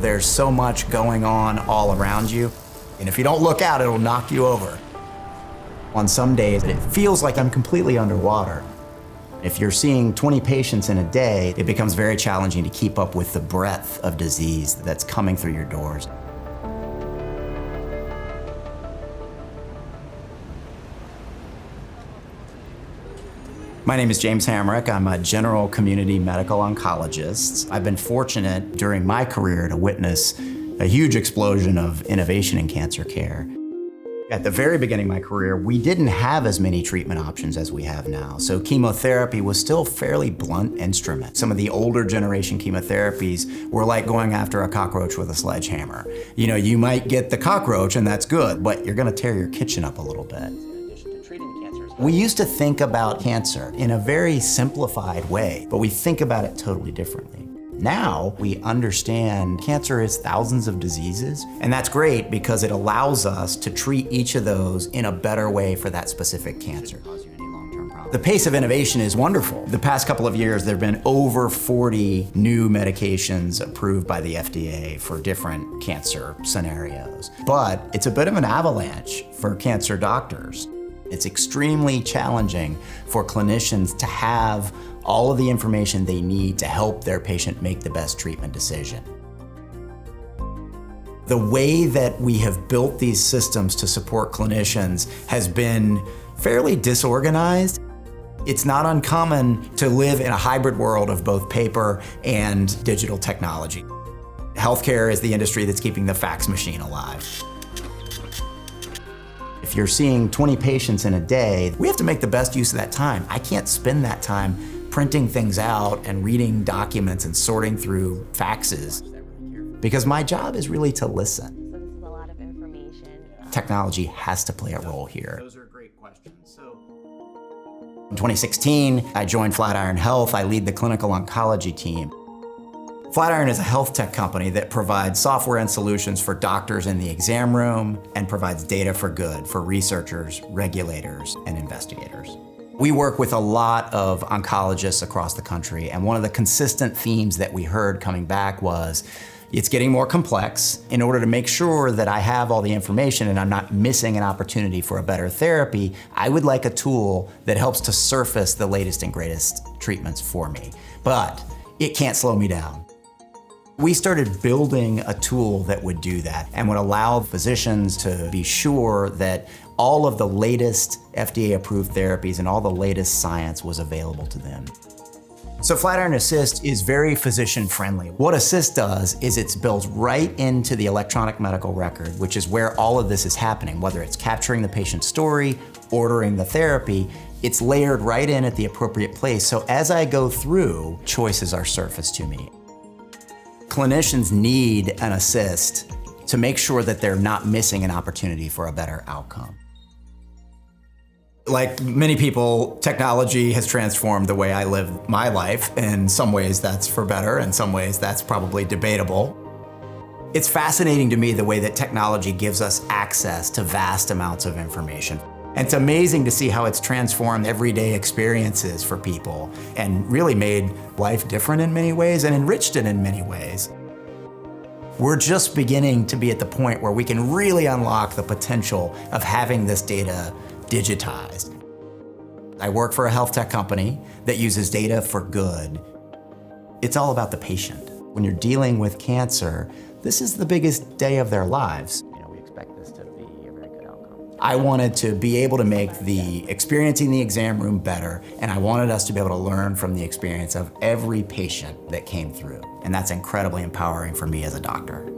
There's so much going on all around you, and if you don't look out, it'll knock you over. On some days, it feels like I'm completely underwater. If you're seeing 20 patients in a day, it becomes very challenging to keep up with the breadth of disease that's coming through your doors. My name is James Hamrick. I'm a general community medical oncologist. I've been fortunate during my career to witness a huge explosion of innovation in cancer care. At the very beginning of my career, we didn't have as many treatment options as we have now. So chemotherapy was still a fairly blunt instrument. Some of the older generation chemotherapies were like going after a cockroach with a sledgehammer. You know, you might get the cockroach and that's good, but you're gonna tear your kitchen up a little bit. We used to think about cancer in a very simplified way, but we think about it totally differently. Now we understand cancer is thousands of diseases, and that's great because it allows us to treat each of those in a better way for that specific cancer. The pace of innovation is wonderful. The past couple of years, there have been over 40 new medications approved by the FDA for different cancer scenarios. But it's a bit of an avalanche for cancer doctors. It's extremely challenging for clinicians to have all of the information they need to help their patient make the best treatment decision. The way that we have built these systems to support clinicians has been fairly disorganized. It's not uncommon to live in a hybrid world of both paper and digital technology. Healthcare is the industry that's keeping the fax machine alive. If you're seeing 20 patients in a day, we have to make the best use of that time. I can't spend that time printing things out and reading documents and sorting through faxes because my job is really to listen. So this is a lot of information. Technology has to play a role here. Those are great questions. In 2016, I joined Flatiron Health. I lead the clinical oncology team. Flatiron is a health tech company that provides software and solutions for doctors in the exam room and provides data for good for researchers, regulators, and investigators. We work with a lot of oncologists across the country, and one of the consistent themes that we heard coming back was, it's getting more complex. In order to make sure that I have all the information and I'm not missing an opportunity for a better therapy, I would like a tool that helps to surface the latest and greatest treatments for me. But it can't slow me down. We started building a tool that would do that and would allow physicians to be sure that all of the latest FDA-approved therapies and all the latest science was available to them. So Flatiron Assist is very physician-friendly. What Assist does is it's built right into the electronic medical record, which is where all of this is happening, whether it's capturing the patient's story, ordering the therapy, it's layered right in at the appropriate place. So as I go through, choices are surfaced to me. Clinicians need an assist to make sure that they're not missing an opportunity for a better outcome. Like many people, technology has transformed the way I live my life. In some ways that's for better, in some ways that's probably debatable. It's fascinating to me the way that technology gives us access to vast amounts of information. And it's amazing to see how it's transformed everyday experiences for people and really made life different in many ways and enriched it in many ways. We're just beginning to be at the point where we can really unlock the potential of having this data digitized. I work for a health tech company that uses data for good. It's all about the patient. When you're dealing with cancer, this is the biggest day of their lives. We expect this to be a very good outcome. I wanted to be able to make the experience in the exam room better, and I wanted us to be able to learn from the experience of every patient that came through. And that's incredibly empowering for me as a doctor.